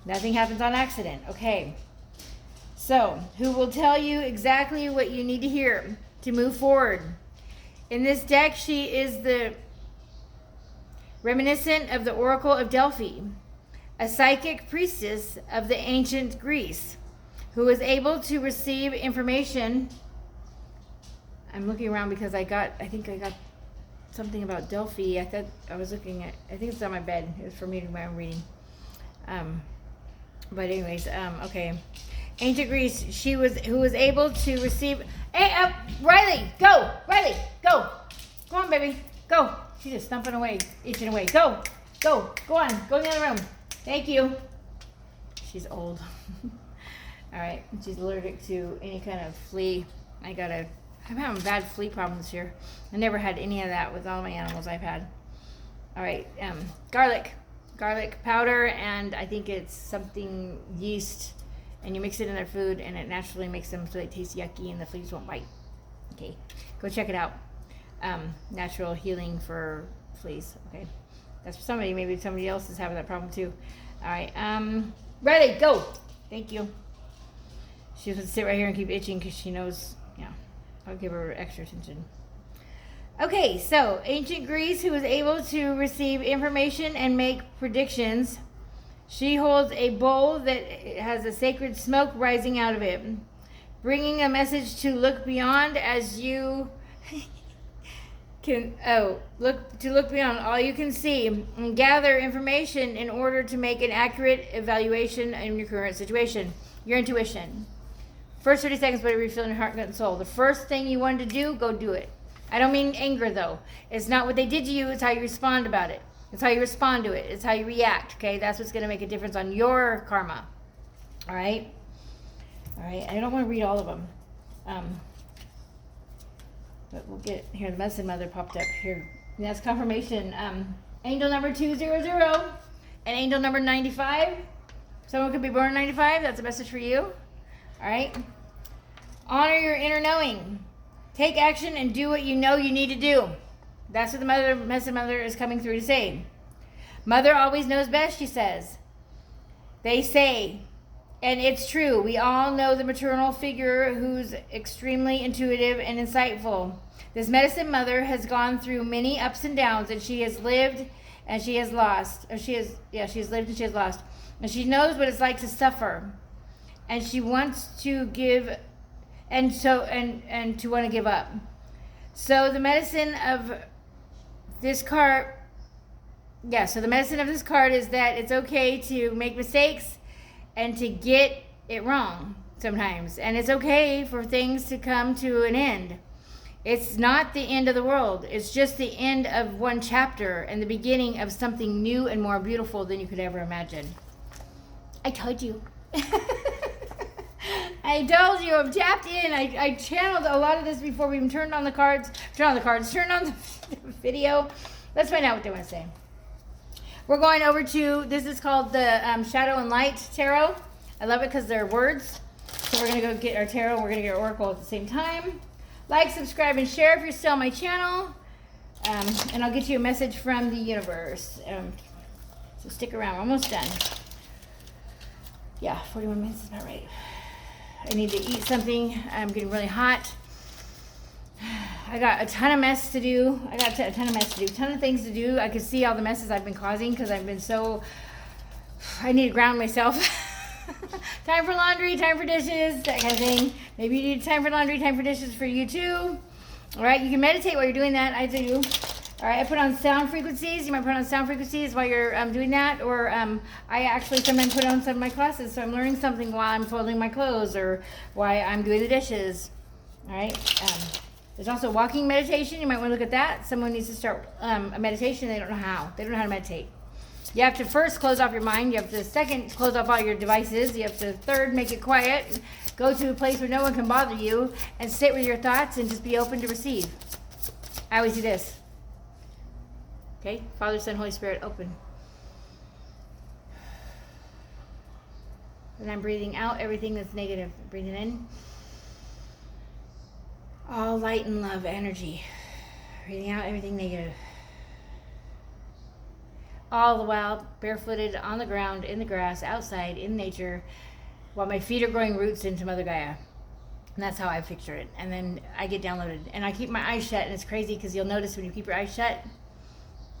Nothing happens on accident. Okay. So, who will tell you exactly what you need to hear to move forward? In this deck, she is the reminiscent of the Oracle of Delphi, a psychic priestess of the ancient Greece, who was able to receive information. I'm looking around because I think I got something about Delphi. I thought I was looking at, I think it's on my bed. It was for me to do my own reading. But anyways, okay. Ancient Greece, who was able to receive, hey, Riley, go, go on, baby, go. She's just stumping away, itching away. Go on, go in the other room. Thank you. She's old. All right, she's allergic to any kind of flea. I'm having bad flea problems here. I never had any of that with all my animals I've had. All right, garlic powder, and I think it's something yeast, and you mix it in their food, and it naturally makes them so they taste yucky, and the fleas won't bite. Okay, go check it out. Natural healing for fleas. Okay, that's for somebody. Maybe somebody else is having that problem too. All right, Riley, go. Thank you. She's gonna sit right here and keep itching because she knows. Yeah, I'll give her extra attention. Okay, so ancient Greece, who was able to receive information and make predictions. She holds a bowl that has a sacred smoke rising out of it, bringing a message to look beyond as you can. Look beyond all you can see and gather information in order to make an accurate evaluation in your current situation. Your intuition. First 30 seconds, whatever you feel in your heart, gut, and soul. The first thing you wanted to do, go do it. I don't mean anger, though. It's not what they did to you. It's how you respond about it. It's how you respond to it. It's how you react, okay? That's what's going to make a difference on your karma. All right? All right. I don't want to read all of them. But we'll get here. The Medicine Mother popped up here. And that's confirmation. Angel number 200. And angel number 95. Someone could be born in 95. That's a message for you. All right. Honor your inner knowing. Take action and do what you know you need to do. That's what the mother is coming through to say. Mother always knows best, she says. They say, and it's true, we all know the maternal figure who's extremely intuitive and insightful. This medicine mother has gone through many ups and downs, and she has lived and she has lost. She has lived and she has lost. And she knows what it's like to suffer. And she wants to give and to want to give up. So the medicine of this card is that it's okay to make mistakes and to get it wrong sometimes. And it's okay for things to come to an end. It's not the end of the world. It's just the end of one chapter and the beginning of something new and more beautiful than you could ever imagine. I told you. I told you, I'm tapped in. I channeled a lot of this before we even turned on the video. Let's find out what they want to say. We're going over to, this is called the Shadow and Light Tarot. I love it because they're words. So we're going to go get our tarot and we're going to get our oracle at the same time. Like, subscribe, and share if you're still on my channel. And I'll get you a message from the universe. So stick around. We're almost done. Yeah, 41 minutes is about right. I need to eat something. I'm getting really hot. I got a ton of mess to do. A ton of things to do. I could see all the messes I've been causing because I've been so... I need to ground myself. Time for laundry, time for dishes, that kind of thing. Maybe you need time for laundry, time for dishes for you too. All right, you can meditate while you're doing that. I do. All right, I put on sound frequencies. You might put on sound frequencies while you're doing that. Or I actually sometimes put on some of my classes. So I'm learning something while I'm folding my clothes or while I'm doing the dishes. All right. There's also walking meditation. You might want to look at that. Someone needs to start a meditation. They don't know how. They don't know how to meditate. You have to first close off your mind. You have to second close off all your devices. You have to third make it quiet. Go to a place where no one can bother you and sit with your thoughts and just be open to receive. I always do this. Okay? Father, Son, Holy Spirit, open. And I'm breathing out everything that's negative. Breathing in. All light and love energy. Breathing out everything negative. All the while barefooted on the ground, in the grass, outside, in nature, while my feet are growing roots into Mother Gaia. And that's how I picture it. And then I get downloaded. And I keep my eyes shut, and it's crazy because you'll notice when you keep your eyes shut,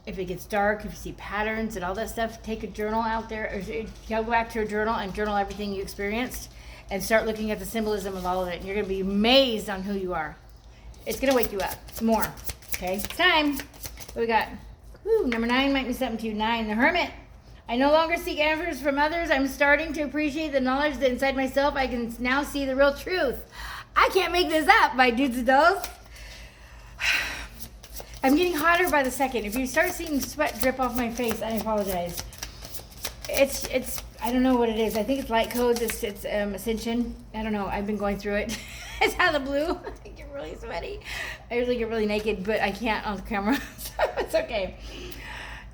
if it gets dark, if you see patterns and all that stuff, take a journal out there, or go back to a journal and journal everything you experienced and start looking at the symbolism of all of it. And you're going to be amazed on who you are. It's going to wake you up more. Okay, it's time. What we got? Ooh, number 9 might be something to you. 9, the Hermit. I no longer seek answers from others. I'm starting to appreciate the knowledge that inside myself I can now see the real truth. I can't make this up, my dudes and dolls. I'm getting hotter by the second. If you start seeing sweat drip off my face, I apologize. It's I don't know what it is. I think it's light codes. It's ascension. I don't know. I've been going through it. It's out of the blue. I get really sweaty. I usually get really naked, but I can't on the camera, so it's okay.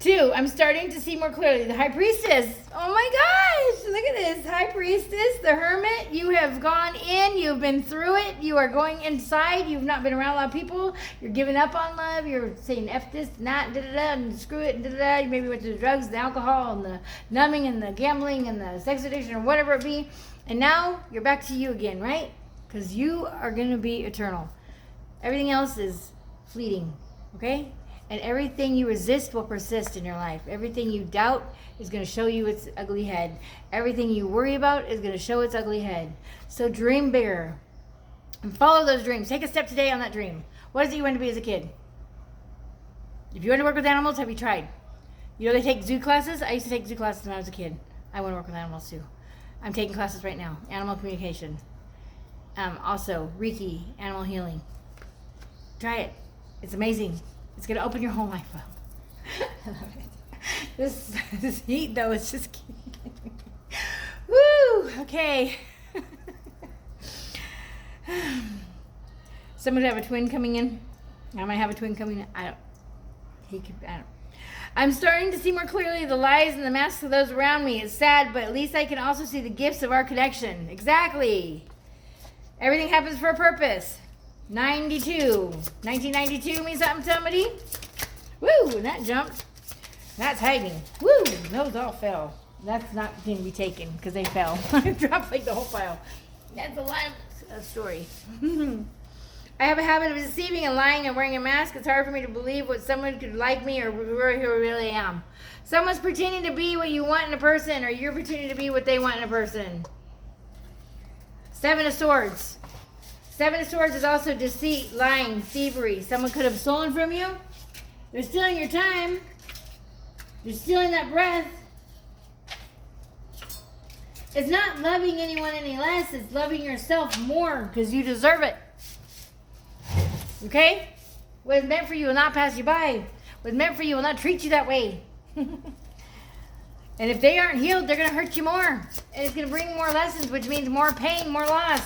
2, I'm starting to see more clearly. The High Priestess. Oh my gosh, look at this. High Priestess, the Hermit. You have gone in. You've been through it. You are going inside. You've not been around a lot of people. You're giving up on love. You're saying F this, not, da-da-da, and screw it, da-da-da. You maybe went to the drugs, the alcohol, and the numbing, and the gambling, and the sex addiction, or whatever it be. And now you're back to you again, right? Because you are going to be eternal. Everything else is fleeting, okay? And everything you resist will persist in your life. Everything you doubt is going to show you its ugly head. Everything you worry about is going to show its ugly head. So dream bigger and follow those dreams. Take a step today on that dream. What is it you wanted to be as a kid? If you want to work with animals, have you tried? You know they take zoo classes? I used to take zoo classes when I was a kid. I want to work with animals too. I'm taking classes right now. Animal communication. Also, Reiki, animal healing. Try it. It's amazing. It's going to open your whole life up. I love it. This heat, though, it's just... Woo! Okay. Someone have a twin coming in? I might have a twin coming in. I don't... I'm starting to see more clearly the lies and the masks of those around me. It's sad, but at least I can also see the gifts of our connection. Exactly. Everything happens for a purpose. 1992 means something to somebody. Woo, and that jumped. That's hiding. Woo, those all fell. That's not going to be taken because they fell. I dropped like the whole pile. That's a live story. I have a habit of deceiving and lying and wearing a mask. It's hard for me to believe what someone could like me or who I really am. Someone's pretending to be what you want in a person, or you're pretending to be what they want in a person. 7 of Swords. 7 of Swords is also deceit, lying, thievery. Someone could have stolen from you. They're stealing your time. They're stealing that breath. It's not loving anyone any less. It's loving yourself more because you deserve it. Okay? What is meant for you will not pass you by. What is meant for you will not treat you that way. And if they aren't healed, they're going to hurt you more. And it's going to bring more lessons, which means more pain, more loss.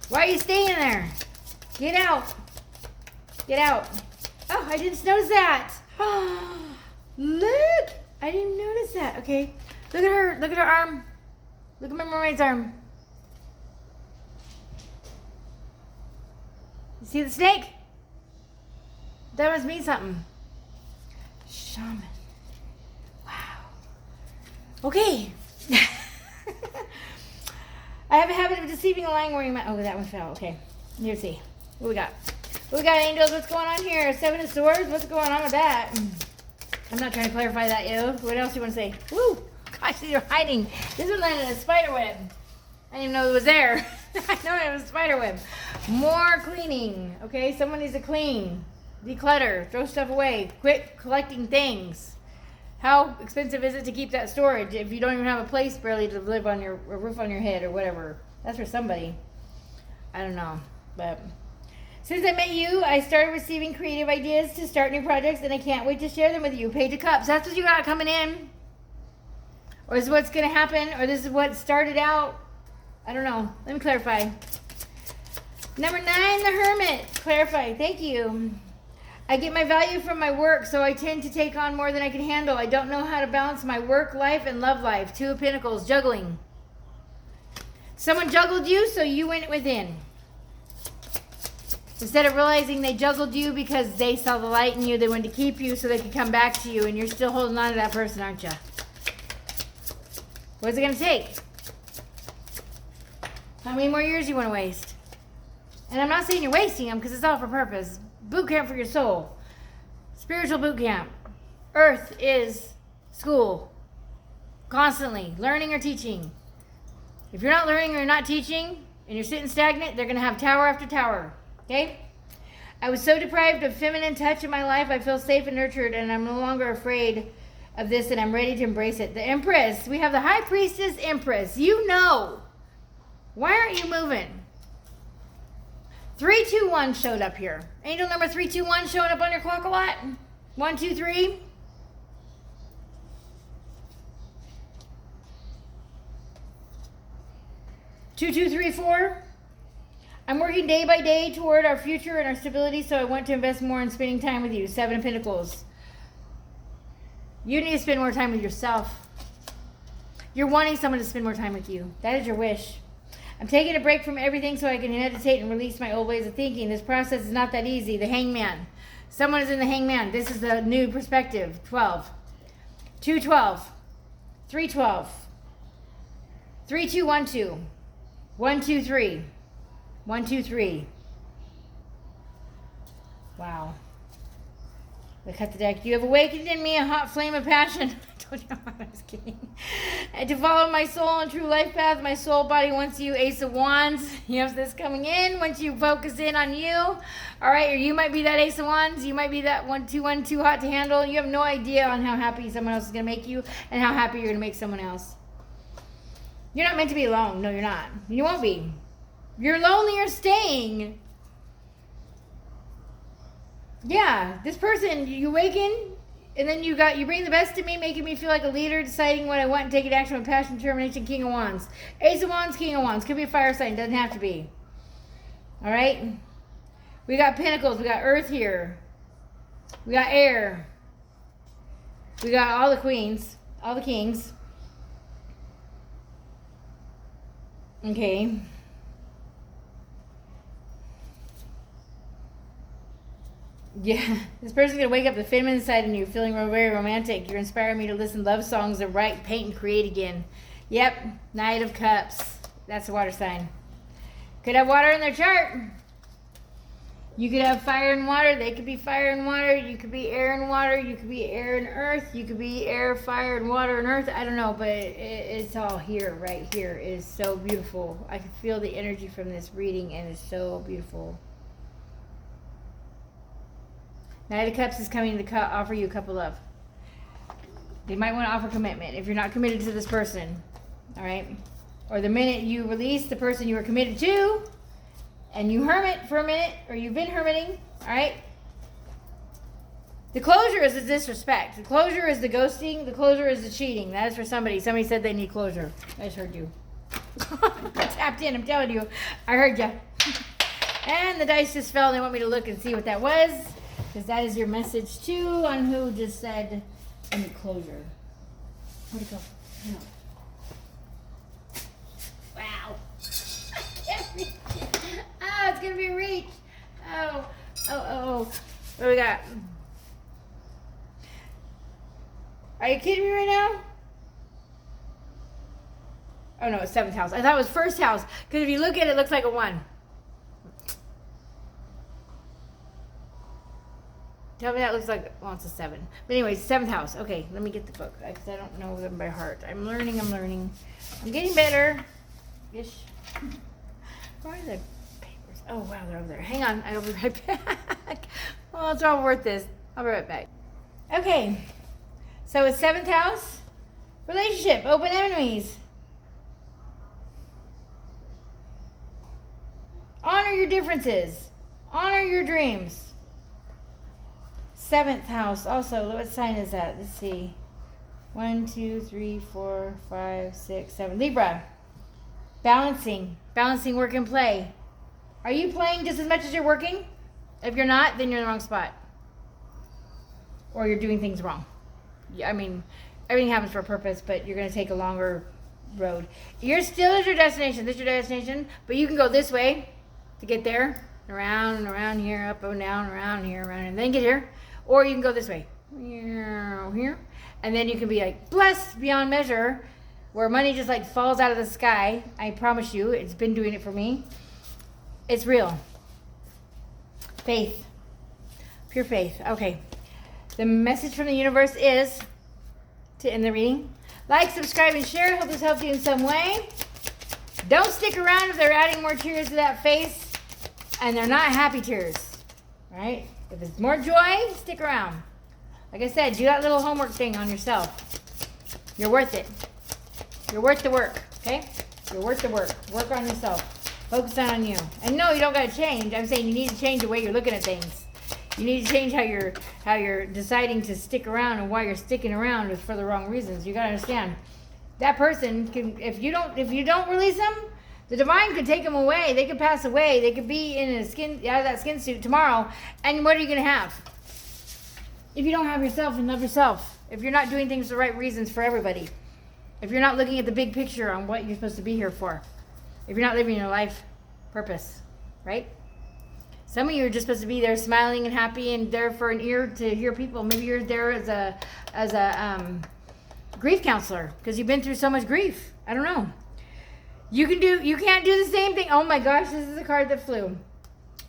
Why are you staying there? Get out. Get out. Oh, I didn't notice that. Look. I didn't notice that. Okay. Look at her. Look at her arm. Look at my mermaid's arm. You see the snake? That must mean something. Shaman. Wow. Okay. I have a habit of deceiving and lying wearing my... Oh, that one fell. Okay. Let's see. What we got? What we got, angels? What's going on here? 7 of Swords? What's going on with that? I'm not trying to clarify that, yo. What else do you want to say? Woo! Gosh, they're hiding. This one landed in a spider web. I didn't even know it was there. I know it was a spider web. More cleaning. Okay, someone needs to clean. Declutter. Throw stuff away. Quit collecting things. How expensive is it to keep that storage if you don't even have a place barely to live on a roof on your head or whatever? That's for somebody. I don't know. But since I met you, I started receiving creative ideas to start new projects, and I can't wait to share them with you. Page of Cups. That's what you got coming in. Or is what's going to happen? Or this is what started out? I don't know. Let me clarify. Number 9, the Hermit. Clarify. Thank you. I get my value from my work, so I tend to take on more than I can handle. I don't know how to balance my work life and love life. 2 of Pentacles. Juggling. Someone juggled you, so you went within. Instead of realizing they juggled you because they saw the light in you, they wanted to keep you so they could come back to you, and you're still holding on to that person, aren't you? What's it going to take? How many more years you want to waste? And I'm not saying you're wasting them because it's all for purpose. Boot camp for your soul. Spiritual boot camp. Earth is school. Constantly. Learning or teaching. If you're not learning or you're not teaching and you're sitting stagnant, they're going to have tower after tower. Okay? I was so deprived of feminine touch in my life. I feel safe and nurtured, and I'm no longer afraid of this, and I'm ready to embrace it. The Empress. We have the High Priestess Empress. You know. Why aren't you moving? 321 showed up here. Angel number 321 showing up on your clock a lot. 1, 2, 3. Two, 2, 3, 4. I'm working day by day toward our future and our stability, so I want to invest more in spending time with you. 7 of Pentacles. You need to spend more time with yourself. You're wanting someone to spend more time with you. That is your wish. I'm taking a break from everything so I can meditate and release my old ways of thinking. This process is not that easy. The Hangman. Someone is in the Hangman. This is the new perspective. 12. 2, 12. 3, 12. 3, 2, 1, 2. 1, 2, 3. 1, 2, 3. Wow. I cut the deck. You have awakened in me a hot flame of passion. I told you I was kidding. And to follow my soul and true life path, my soul body wants you. Ace of Wands. You have this coming in once you focus in on you. All right, or you might be that Ace of Wands. You might be that 1, 2, 1, too hot to handle. You have no idea on how happy someone else is going to make you and how happy you're going to make someone else. You're not meant to be alone. No, you're not. You won't be. You're lonely or staying. Yeah, this person, you awaken, and then you bring the best of me, making me feel like a leader, deciding what I want and taking action with passion, determination. King of Wands. Ace of Wands, King of Wands. Could be a fire sign, doesn't have to be. All right? We got Pentacles, we got Earth here. We got Air. We got all the queens, all the kings. Okay. Yeah, this person's gonna wake up the feminine side in you, feeling very romantic. You're inspiring me to listen to love songs and write, paint, and create again. Yep, Knight of Cups. That's a water sign. Could have water in their chart. You could have fire and water. They could be fire and water. You could be air and water. You could be air and earth. You could be air, fire, and water and earth. I don't know, but it's all here, right here. It is so beautiful. I can feel the energy from this reading, and it's so beautiful. Knight of Cups is coming to offer you a cup of love. They might want to offer commitment if you're not committed to this person. All right? Or the minute you release the person you were committed to, and you hermit for a minute, or you've been hermiting, all right? The closure is the disrespect. The closure is the ghosting. The closure is the cheating. That is for somebody. Somebody said they need closure. I just heard you. I tapped in. I'm telling you. I heard you. And the dice just fell, and they want me to look and see what that was, because that is your message too on who just said I need closure. Where'd it go? No. Wow. Oh, it's gonna be a reach. Oh. What do we got? Are you kidding me right now? Oh no, it's 7th house. I thought it was 1st house, because if you look at it, it looks like a 1. Tell me that looks like, well, it's a 7. But anyways, 7th house. Okay, let me get the book, because I don't know them by heart. I'm learning. I'm getting better. Ish. Where are the papers? Oh, wow, they're over there. Hang on, I'll be right back. Well, it's all worth this. I'll be right back. Okay, so it's 7th house. Relationship, open enemies. Honor your differences. Honor your dreams. 7th house. Also, what sign is that? Let's see. 1, 2, 3, 4, 5, 6, 7. Libra. Balancing work and play. Are you playing just as much as you're working? If you're not, then you're in the wrong spot. Or you're doing things wrong. I mean, everything happens for a purpose, but you're going to take a longer road. You're still at your destination. This is your destination, but you can go this way to get there. Around and around here, up and down, around here, around, and then get here. Or you can go this way. Here. And then you can be like blessed beyond measure, where money just like falls out of the sky. I promise you, it's been doing it for me. It's real. Faith. Pure faith. Okay. The message from the universe is, to end the reading, like, subscribe, and share. Hope this helps you in some way. Don't stick around if they're adding more tears to that face and they're not happy tears. Right? If it's more joy, stick around. Like I said, do that little homework thing on yourself. You're worth it. You're worth the work, okay? You're worth the work. Work on yourself. Focus on you. And no, you don't got to change. I'm saying you need to change the way you're looking at things. You need to change how you're deciding to stick around, and why you're sticking around is for the wrong reasons. You got to understand. That person can, if you don't release them, the divine could take them away. They could pass away. They could be in out of that skin suit tomorrow. And what are you going to have? If you don't have yourself and love yourself. If you're not doing things for the right reasons for everybody. If you're not looking at the big picture on what you're supposed to be here for. If you're not living your life purpose. Right? Some of you are just supposed to be there smiling and happy and there for an ear to hear people. Maybe you're there as a grief counselor because you've been through so much grief. I don't know. You can't do the same thing. Oh my gosh, this is a card that flew.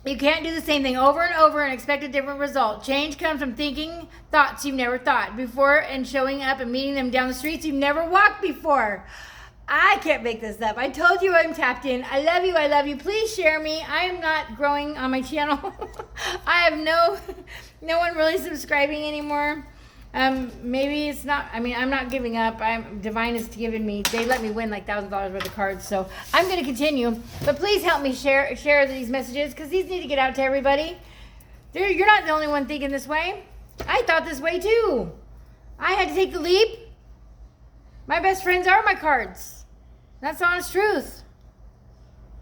You can't do the same thing over and over and expect a different result. Change comes from thinking thoughts you've never thought before and showing up and meeting them down the streets you've never walked before. I can't make this up. I told you I'm tapped in. I love you. I love you. Please share me. I am not growing on my channel. I have no one really subscribing anymore. Maybe it's not, I'm not giving up. Divine is giving me, they let me win like $1,000 worth of cards. So I'm going to continue, but please help me share these messages because these need to get out to everybody. You're not the only one thinking this way. I thought this way too. I had to take the leap. My best friends are my cards. That's the honest truth.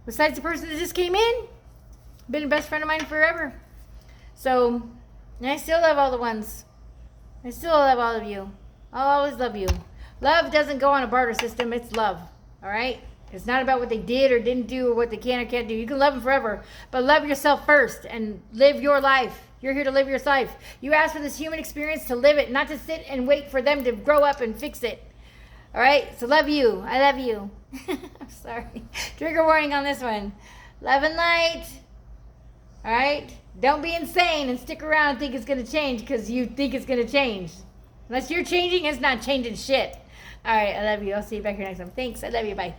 Besides the person that just came in, been a best friend of mine forever. So, and I still love all the ones. I still love all of you. I'll always love you. Love doesn't go on a barter system. It's love. All right? It's not about what they did or didn't do or what they can or can't do. You can love them forever, but love yourself first and live your life. You're here to live your life. You asked for this human experience to live it, not to sit and wait for them to grow up and fix it. All right? So love you. I love you. I'm sorry. Trigger warning on this one. Love and light. All right? Don't be insane and stick around and think it's going to change because you think it's going to change. Unless you're changing, it's not changing shit. All right, I love you. I'll see you back here next time. Thanks. I love you. Bye.